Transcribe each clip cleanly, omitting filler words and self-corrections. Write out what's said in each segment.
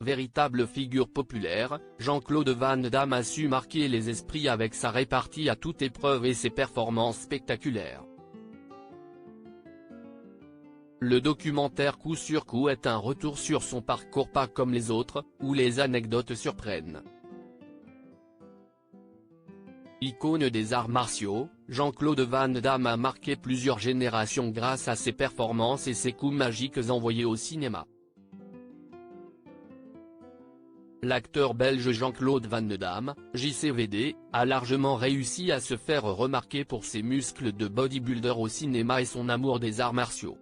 Véritable figure populaire, Jean-Claude Van Damme a su marquer les esprits avec sa répartie à toute épreuve et ses performances spectaculaires. Le documentaire Coup sur coup est un retour sur son parcours pas comme les autres, où les anecdotes surprennent. Icône des arts martiaux, Jean-Claude Van Damme a marqué plusieurs générations grâce à ses performances et ses coups magiques envoyés au cinéma. L'acteur belge Jean-Claude Van Damme, JCVD, a largement réussi à se faire remarquer pour ses muscles de bodybuilder au cinéma et son amour des arts martiaux.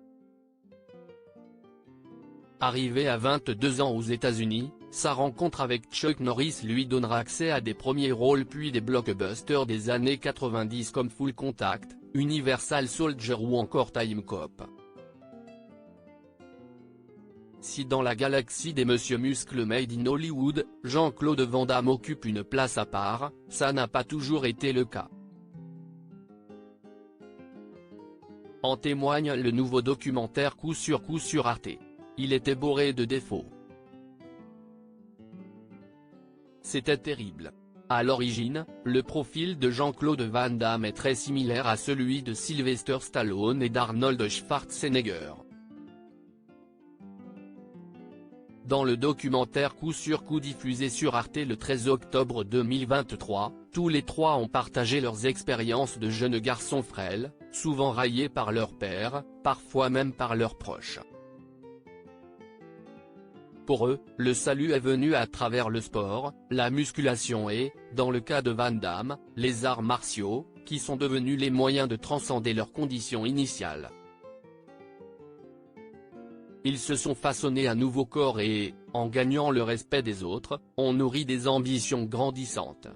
Arrivé à 22 ans aux États-Unis, sa rencontre avec Chuck Norris lui donnera accès à des premiers rôles puis des blockbusters des années 90 comme Full Contact, Universal Soldier ou encore Time Cop. Si dans la galaxie des Monsieur Muscle Made in Hollywood, Jean-Claude Van Damme occupe une place à part, ça n'a pas toujours été le cas. En témoigne le nouveau documentaire Coup sur Arte. Il était bourré de défauts. C'était terrible. À l'origine, le profil de Jean-Claude Van Damme est très similaire à celui de Sylvester Stallone et d'Arnold Schwarzenegger. Dans le documentaire Coup sur coup diffusé sur Arte le 13 octobre 2023, tous les trois ont partagé leurs expériences de jeunes garçons frêles, souvent raillés par leur père, parfois même par leurs proches. Pour eux, le salut est venu à travers le sport, la musculation et, dans le cas de Van Damme, les arts martiaux, qui sont devenus les moyens de transcender leurs conditions initiales. Ils se sont façonnés un nouveau corps et, en gagnant le respect des autres, ont nourri des ambitions grandissantes.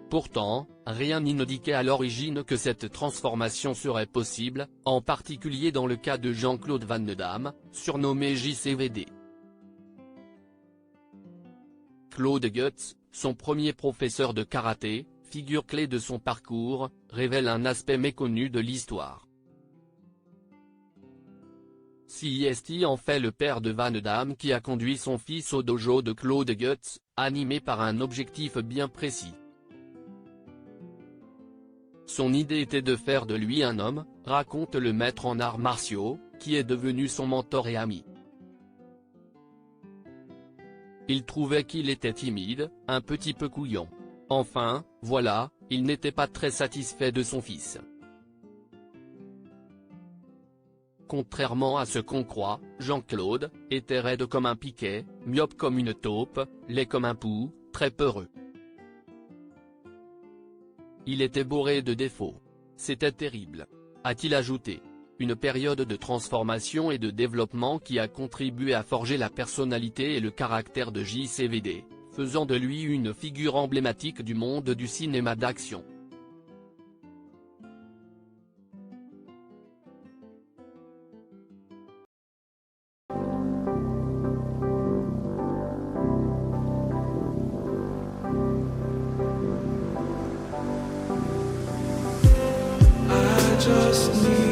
Pourtant, rien n'indiquait à l'origine que cette transformation serait possible, en particulier dans le cas de Jean-Claude Van Damme, surnommé JCVD. Claude Guts, son premier professeur de karaté, figure clé de son parcours, révèle un aspect méconnu de l'histoire. CIST en fait le père de Van Damme qui a conduit son fils au dojo de Claude Guts, animé par un objectif bien précis. Son idée était de faire de lui un homme, raconte le maître en arts martiaux, qui est devenu son mentor et ami. Il trouvait qu'il était timide, un petit peu couillon. Enfin, voilà, il n'était pas très satisfait de son fils. Contrairement à ce qu'on croit, Jean-Claude était raide comme un piquet, myope comme une taupe, laid comme un pou, très peureux. Il était bourré de défauts. C'était terrible. A-t-il ajouté. Une période de transformation et de développement qui a contribué à forger la personnalité et le caractère de JCVD, faisant de lui une figure emblématique du monde du cinéma d'action. Just need